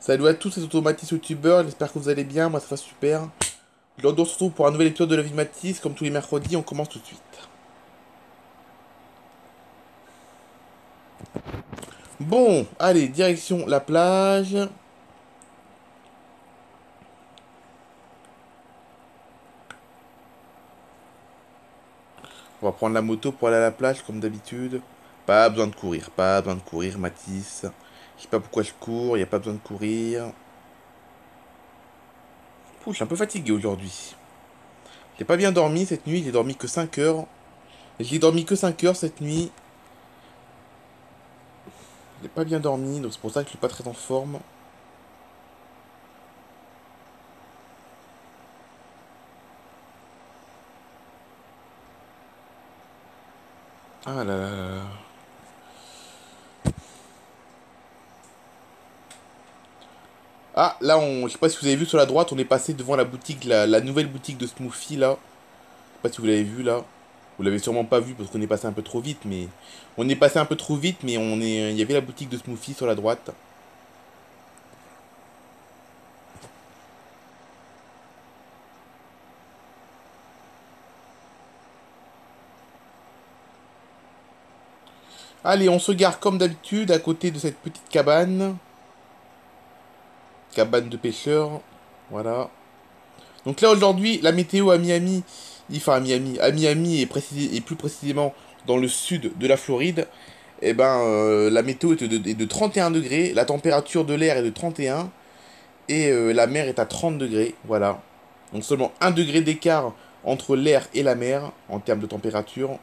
Salut à tous, c'est Automatis YouTubeur, j'espère que vous allez bien, moi ça va super. Je on se retrouve pour un nouvel épisode de la vie de Mathis, comme tous les mercredis, on commence tout de suite. Bon, allez, direction la plage. On va prendre la moto pour aller à la plage, comme d'habitude. Pas besoin de courir, pas besoin de courir, Mathis. Je sais pas pourquoi je cours, y a pas besoin de courir. Ouh, je suis un peu fatigué aujourd'hui. J'ai pas bien dormi cette nuit, j'ai dormi que 5 heures. J'ai dormi que 5 heures cette nuit. J'ai pas bien dormi, donc c'est pour ça que je suis pas très en forme. Ah là là là là. Ah, là, je sais pas si vous avez vu sur la droite, on est passé devant la boutique, la nouvelle boutique de Smoothie, là. Je sais pas si vous l'avez vu, là. Vous l'avez sûrement pas vu parce qu'on est passé un peu trop vite, mais... On est passé un peu trop vite, mais il y avait la boutique de Smoothie sur la droite. Allez, on se gare comme d'habitude à côté de cette petite cabane. Cabane de pêcheurs. Voilà. Donc là, aujourd'hui, la météo à Miami... Enfin, à Miami et plus précisément dans le sud de la Floride, eh ben, la météo est de 31 degrés, la température de l'air est de 31 et la mer est à 30 degrés, voilà. Donc seulement 1 degré d'écart entre l'air et la mer en termes de température,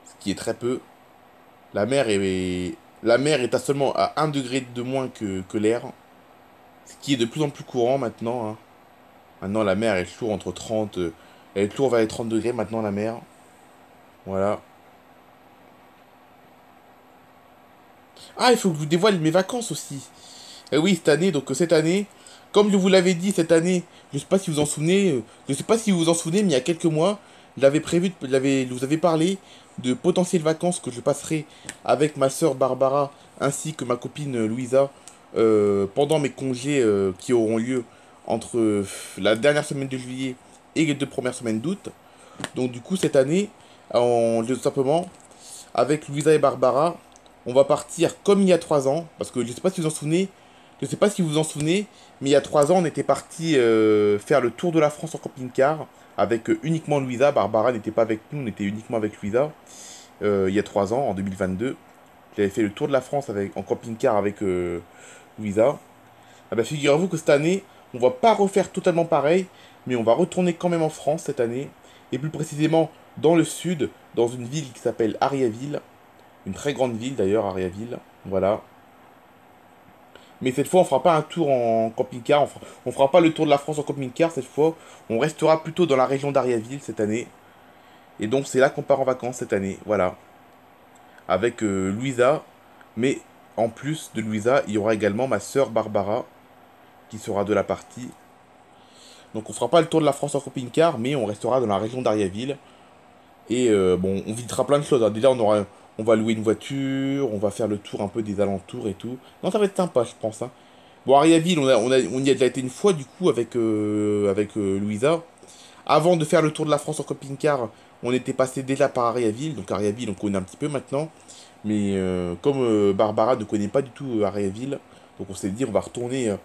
ce qui est très peu. La mer est à seulement à 1 degré de moins que l'air, ce qui est de plus en plus courant maintenant, hein. Maintenant la mer est toujours entre 30, elle est toujours vers les 30 degrés maintenant la mer, voilà. Ah, il faut que je vous dévoile mes vacances aussi. Eh oui, cette année, comme je vous l'avais dit cette année, je sais pas si vous en souvenez, je sais pas si vous vous en souvenez, mais il y a quelques mois, je vous avais parlé de potentielles vacances que je passerai avec ma sœur Barbara ainsi que ma copine Louisa pendant mes congés qui auront lieu entre la dernière semaine de juillet et les 2 premières semaines d'août. Donc du coup cette année, tout simplement, avec Louisa et Barbara, on va partir comme il y a 3 ans, parce que je sais pas si vous vous en souvenez, mais il y a 3 ans, on était parti faire le tour de la France en camping-car avec uniquement Louisa. Barbara n'était pas avec nous, on était uniquement avec Louisa. Il y a 3 ans, en 2022, j'avais fait le tour de la France en camping-car avec Louisa. Ah bah, figurez-vous que cette année, on va pas refaire totalement pareil, mais on va retourner quand même en France cette année, et plus précisément dans le sud, dans une ville qui s'appelle Ariaville, une très grande ville d'ailleurs, Ariaville, voilà. Mais cette fois, on fera pas un tour en camping-car, on fera pas le tour de la France en camping-car cette fois, on restera plutôt dans la région d'Ariaville cette année, et donc c'est là qu'on part en vacances cette année, voilà. Avec Louisa, mais en plus de Louisa, il y aura également ma sœur Barbara, qui sera de la partie. Donc on fera pas le tour de la France en camping-car, mais on restera dans la région d'Ariaville. Et bon, on visitera plein de choses, hein. Déjà, on va louer une voiture, on va faire le tour un peu des alentours et tout. Non, ça va être sympa, je pense, hein. Bon, Ariaville, on y a déjà été une fois, du coup, avec Louisa. Avant de faire le tour de la France en camping-car, on était passé déjà par Ariaville. Donc Ariaville, on connaît un petit peu maintenant. Mais comme Barbara ne connaît pas du tout Ariaville, donc on s'est dit, on va retourner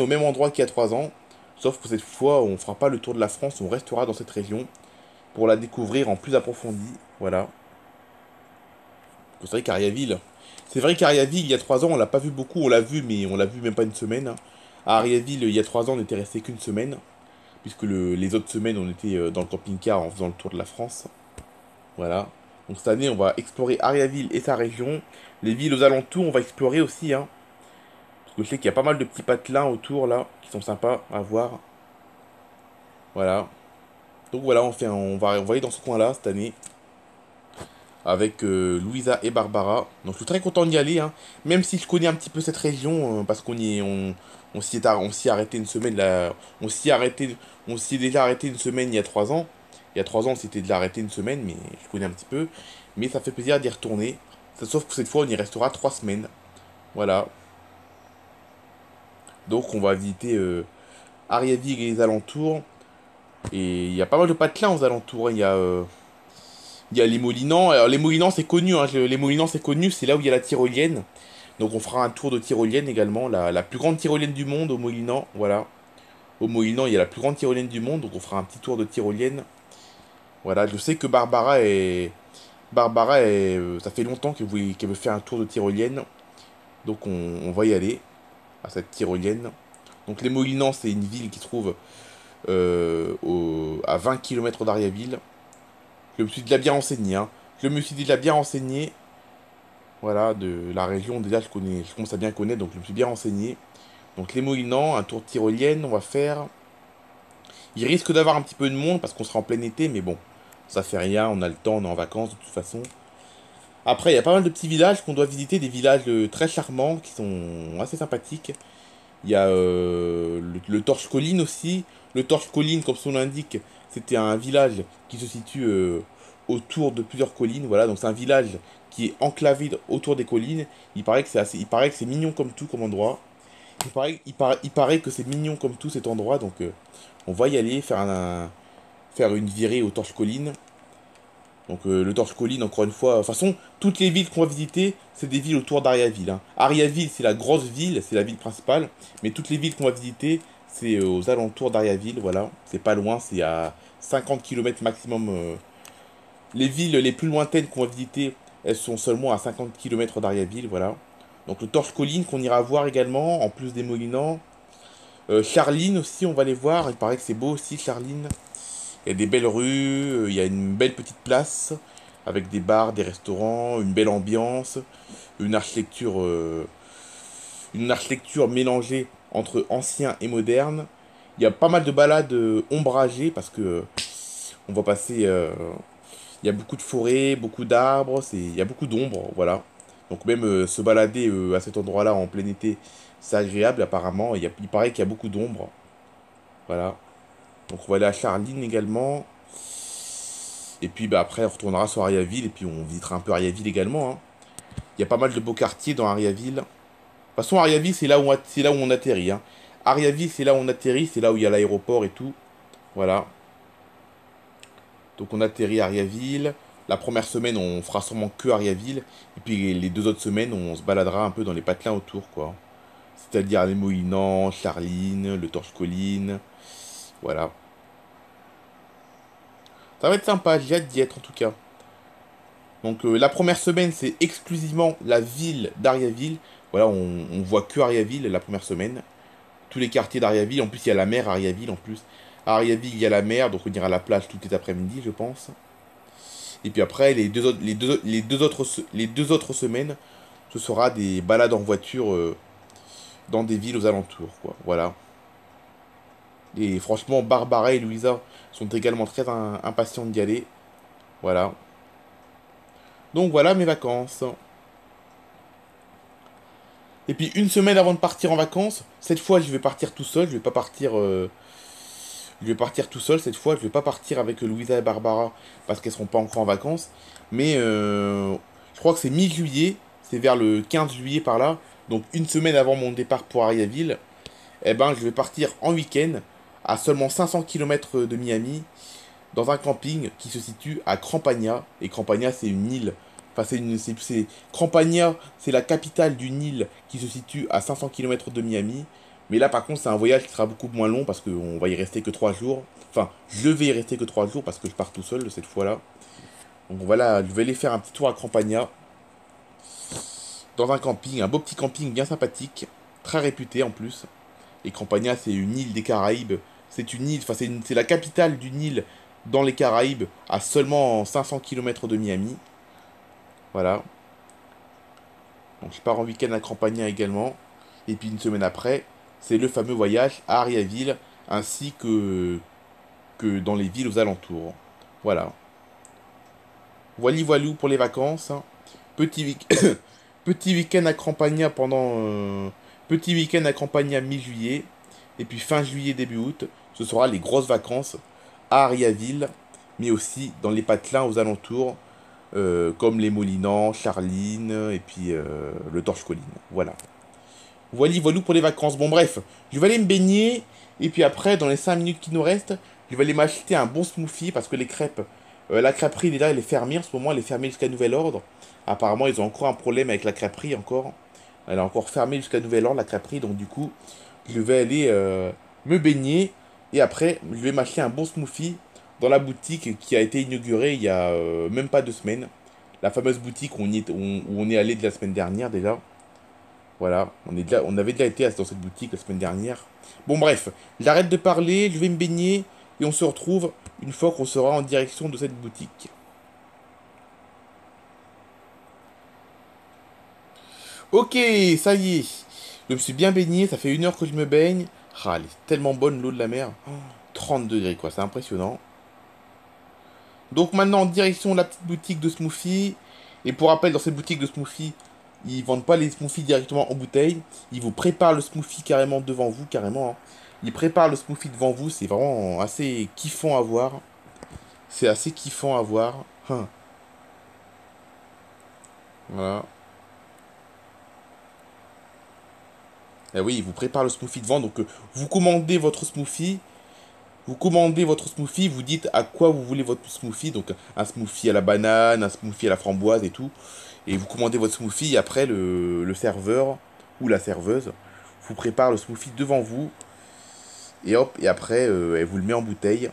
au même endroit qu'il y a 3 ans. Sauf que cette fois, on fera pas le tour de la France, on restera dans cette région pour la découvrir en plus approfondi. Voilà. C'est vrai qu'Ariaville, il y a 3 ans, on l'a pas vu beaucoup, on l'a vu, mais on l'a vu même pas une semaine, hein. À Ariaville, il y a 3 ans, on n'était resté qu'une semaine, puisque les autres semaines, on était dans le camping-car en faisant le tour de la France. Voilà. Donc cette année, on va explorer Ariaville et sa région. Les villes aux alentours, on va explorer aussi, hein. Parce que je sais qu'il y a pas mal de petits patelins autour, là, qui sont sympas à voir. Voilà. Donc voilà, on va aller dans ce coin-là cette année avec Louisa et Barbara. Donc je suis très content d'y aller, hein. Même si je connais un petit peu cette région, parce on s'y est arrêté une semaine là, on s'y est déjà arrêté une semaine il y a 3 ans. Il y a 3 ans, on s'était déjà arrêté une semaine, mais je connais un petit peu. Mais ça fait plaisir d'y retourner. Sauf que cette fois, on y restera 3 semaines. Voilà. Donc on va visiter Ariaville et les alentours. Et il y a pas mal de patelins aux alentours, hein. Il y a les Molinans. Alors les Molinans c'est connu, hein. Les Molinans c'est connu, c'est là où il y a la tyrolienne. Donc on fera un tour de tyrolienne également, la plus grande tyrolienne du monde au Molinans, voilà. Au Molinans il y a la plus grande tyrolienne du monde, donc on fera un petit tour de tyrolienne. Voilà, je sais que ça fait longtemps qu'elle veut faire un tour de tyrolienne. Donc on va y aller, à cette tyrolienne. Donc les Molinans c'est une ville qui se trouve à 20 km d'Ariaville. Je me suis déjà bien renseigné, hein. Je me suis déjà bien renseigné. Voilà, de la région, déjà je commence à bien connaître, donc je me suis bien renseigné. Donc les Molinans, un tour de tyrolienne, on va faire. Il risque d'avoir un petit peu de monde parce qu'on sera en plein été, mais bon, ça fait rien, on a le temps, on est en vacances de toute façon. Après, il y a pas mal de petits villages qu'on doit visiter, des villages très charmants, qui sont assez sympathiques. Il y a le Torche Colline aussi. Le Torche Colline, comme son nom l'indique, c'était un village qui se situe autour de plusieurs collines. Voilà, donc c'est un village qui est enclavé autour des collines. Il paraît que c'est mignon comme tout, comme endroit. Il paraît que c'est mignon comme tout cet endroit, donc on va y aller faire une virée au Torche Colline. Donc le Torche Colline, encore une fois, de toute façon, toutes les villes qu'on va visiter, c'est des villes autour d'Ariaville, hein. Ariaville, c'est la grosse ville, c'est la ville principale, mais toutes les villes qu'on va visiter, c'est aux alentours d'Ariaville, voilà. C'est pas loin, c'est à 50 km maximum. Les villes les plus lointaines qu'on va visiter, elles sont seulement à 50 km d'Ariaville, voilà. Donc le Torche Colline qu'on ira voir également, en plus des Molinans. Charline aussi, on va les voir, il paraît que c'est beau aussi, Charline. Il y a des belles rues, il y a une belle petite place avec des bars, des restaurants, une belle ambiance, une architecture, euh, une architecture mélangée entre ancien et moderne. Il y a pas mal de balades ombragées parce que on va passer. Il y a beaucoup de forêts, beaucoup d'arbres, il y a beaucoup d'ombre, voilà. Donc même se balader à cet endroit-là en plein été, c'est agréable apparemment. Il paraît qu'il y a beaucoup d'ombre, voilà. Donc on va aller à Charline également. Et puis bah, après, on retournera sur Ariaville et puis on visitera un peu Ariaville également, hein. Il y a pas mal de beaux quartiers dans Ariaville. De toute façon, Ariaville, c'est là où on atterrit, hein. Ariaville, c'est là où on atterrit, c'est là où il y a l'aéroport et tout. Voilà. Donc on atterrit à Ariaville. La première semaine, on fera sûrement que Ariaville. Et puis les 2 autres semaines, on se baladera un peu dans les patelins autour, quoi. C'est-à-dire les Moïnans, Charline, le Torche Colline. Voilà. Ça va être sympa, j'ai hâte d'y être en tout cas. Donc la première semaine, c'est exclusivement la ville d'Ariaville. Voilà, on voit que Ariaville la première semaine. Tous les quartiers d'Ariaville. En plus, il y a la mer à Ariaville en plus. À Ariaville, il y a la mer, donc on ira à la plage tout les après-midi, je pense. Et puis après, les deux autres semaines, ce sera des balades en voiture dans des villes aux alentours, quoi. Voilà. Et franchement, Barbara et Louisa sont également très impatientes d'y aller. Voilà. Donc voilà mes vacances. Et puis une semaine avant de partir en vacances, cette fois je vais partir tout seul, je vais partir tout seul cette fois, je vais pas partir avec Louisa et Barbara parce qu'elles seront pas encore en vacances. Mais je crois que c'est mi-juillet, c'est vers le 15 juillet par là, donc une semaine avant mon départ pour Ariaville, eh ben je vais partir en week-end à seulement 500 km de Miami, dans un camping qui se situe à Crampagna. Et Crampagna, c'est une île. Enfin, Crampagna, c'est la capitale d'une île qui se situe à 500 km de Miami. Mais là, par contre, c'est un voyage qui sera beaucoup moins long parce qu'on va y rester que 3 jours. Enfin, je vais y rester que 3 jours parce que je pars tout seul cette fois-là. Donc voilà, je vais aller faire un petit tour à Crampagna. Dans un camping, un beau petit camping bien sympathique. Très réputé en plus. Et Crampagna, c'est une île des Caraïbes. C'est une île, enfin, c'est la capitale d'une île dans les Caraïbes, à seulement 500 km de Miami. Voilà. Donc je pars en week-end à Crampagna également. Et puis une semaine après, c'est le fameux voyage à Ariaville, ainsi que dans les villes aux alentours. Voilà. Voili voilou pour les vacances, hein. Petit week petit week-end à Crampagna petit week-end à Crampagna mi-juillet. Et puis fin juillet, début août, ce sera les grosses vacances à Ariaville, mais aussi dans les patelins aux alentours, comme les Molinans, Charline et puis le Torche Colline. Voilà. Voilà, voilà pour les vacances. Bon, bref, je vais aller me baigner. Et puis après, dans les 5 minutes qui nous restent, je vais aller m'acheter un bon smoothie parce que les crêpes, la crêperie, déjà, elle est fermée en ce moment. Elle est fermée jusqu'à nouvel ordre. Apparemment, ils ont encore un problème avec la crêperie encore. Elle est encore fermée jusqu'à nouvel ordre, la crêperie. Donc, du coup, je vais aller me baigner. Et après, je vais m'acheter un bon smoothie dans la boutique qui a été inaugurée il y a même pas 2 semaines. La fameuse boutique où on est allé de la semaine dernière déjà. Voilà, on avait déjà été dans cette boutique la semaine dernière. Bon bref, j'arrête de parler, je vais me baigner et on se retrouve une fois qu'on sera en direction de cette boutique. Ok, ça y est, je me suis bien baigné, ça fait 1 heure que je me baigne. Ah, elle est tellement bonne l'eau de la mer. 30 degrés quoi, c'est impressionnant. Donc maintenant en direction de la petite boutique de smoothie. Et pour rappel, dans cette boutique de smoothie, ils vendent pas les smoothies directement en bouteille. Ils vous préparent le smoothie carrément devant vous, carrément, hein. Ils préparent le smoothie devant vous, c'est vraiment assez kiffant à voir. C'est assez kiffant à voir. Voilà. Et oui, ils vous préparent le smoothie devant. Donc vous commandez votre smoothie. Vous commandez votre smoothie, vous dites à quoi vous voulez votre smoothie. Donc un smoothie à la banane, un smoothie à la framboise et tout. Et vous commandez votre smoothie et après le serveur ou la serveuse vous prépare le smoothie devant vous. Et hop, et après elle vous le met en bouteille.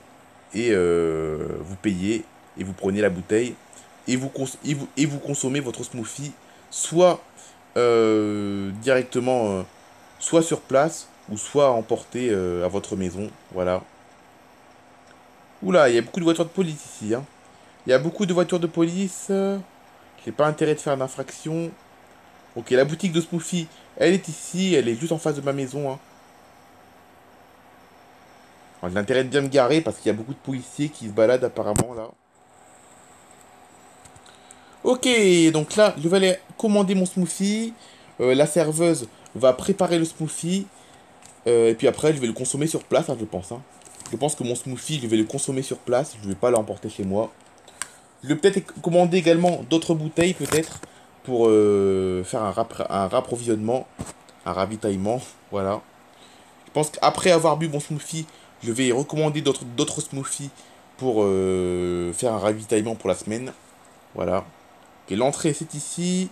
Et vous payez et vous prenez la bouteille. Et vous consommez votre smoothie soit directement, soit sur place ou soit emporté à votre maison. Voilà. Oula, il y a beaucoup de voitures de police ici, hein. Il y a beaucoup de voitures de police. J'ai pas intérêt de faire d'infraction. Ok, la boutique de smoothie, elle est ici. Elle est juste en face de ma maison, hein. Alors, j'ai intérêt de bien me garer parce qu'il y a beaucoup de policiers qui se baladent apparemment là. Ok, donc là, je vais aller commander mon smoothie. La serveuse va préparer le smoothie. Et puis après, je vais le consommer sur place, hein, je pense, hein. Je pense que mon smoothie, je vais le consommer sur place. Je vais pas l'emporter chez moi. Je vais peut-être commander également d'autres bouteilles, peut-être, pour faire un rapprovisionnement, un ravitaillement. Voilà. Je pense qu'après avoir bu mon smoothie, je vais recommander d'autres smoothies pour faire un ravitaillement pour la semaine. Voilà. Et l'entrée, c'est ici.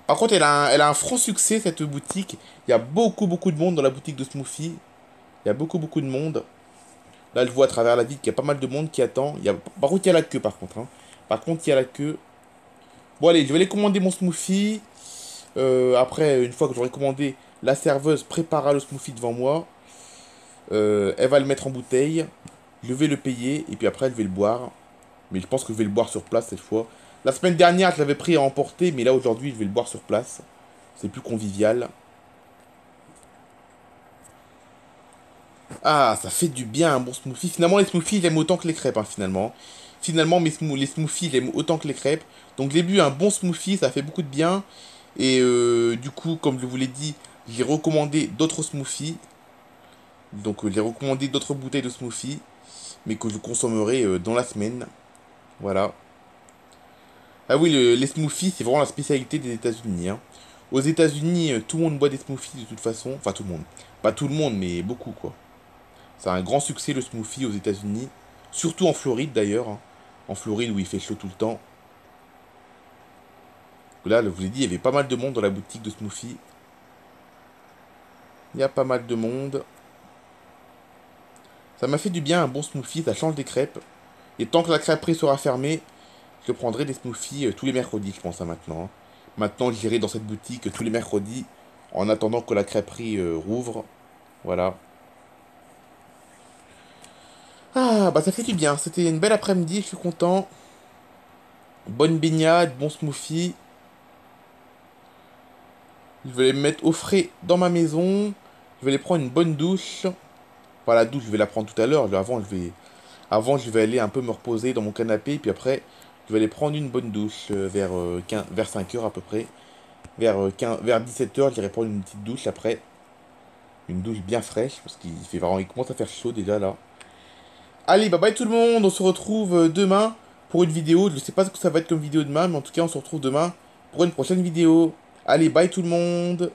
Par contre, elle a un franc succès, cette boutique. Il y a beaucoup de monde dans la boutique de smoothie. Il y a beaucoup de monde. Là, je vois à travers la ville qu'il y a pas mal de monde qui attend. Par contre, il y a la queue, par contre, hein. Par contre, il y a la queue. Bon, allez, je vais aller commander mon smoothie. Après, une fois que j'aurai commandé, la serveuse préparera le smoothie devant moi. Elle va le mettre en bouteille. Je vais le payer. Et puis après, je vais le boire. Mais je pense que je vais le boire sur place cette fois. La semaine dernière, je l'avais pris à emporter. Mais là, aujourd'hui, je vais le boire sur place. C'est plus convivial. Ah, ça fait du bien un bon smoothie. Finalement, les smoothies, j'aime autant que les crêpes, hein, finalement. Finalement, les smoothies, j'aime autant que les crêpes. Donc, j'ai bu un bon smoothie, ça fait beaucoup de bien. Et du coup, comme je vous l'ai dit, j'ai recommandé d'autres smoothies. Donc, j'ai recommandé d'autres bouteilles de smoothie. Mais que je consommerai dans la semaine. Voilà. Ah oui, les smoothies, c'est vraiment la spécialité des États-Unis, hein. Aux États-Unis, tout le monde boit des smoothies de toute façon. Enfin, tout le monde. Pas tout le monde, mais beaucoup, quoi. C'est un grand succès le smoothie aux États-Unis. Surtout en Floride d'ailleurs, hein. En Floride où il fait chaud tout le temps. Là, je vous l'ai dit, il y avait pas mal de monde dans la boutique de smoothie. Il y a pas mal de monde. Ça m'a fait du bien un bon smoothie, ça change des crêpes. Et tant que la crêperie sera fermée, je prendrai des smoothies tous les mercredis, je pense, hein, maintenant, hein. Maintenant, j'irai dans cette boutique tous les mercredis en attendant que la crêperie rouvre. Voilà. Ah, bah ça fait du bien. C'était une belle après-midi, je suis content. Bonne baignade, bon smoothie. Je vais les mettre au frais dans ma maison. Je vais aller prendre une bonne douche. Enfin, la douche, je vais la prendre tout à l'heure. Avant, je vais aller un peu me reposer dans mon canapé. Puis après, je vais aller prendre une bonne douche vers 5 heures à peu près. Vers 17 heures, j'irai prendre une petite douche après. Une douche bien fraîche. Parce il commence à faire chaud déjà là. Allez, bye bye tout le monde. On se retrouve demain pour une vidéo. Je ne sais pas ce que ça va être comme vidéo demain. Mais en tout cas, on se retrouve demain pour une prochaine vidéo. Allez, bye tout le monde.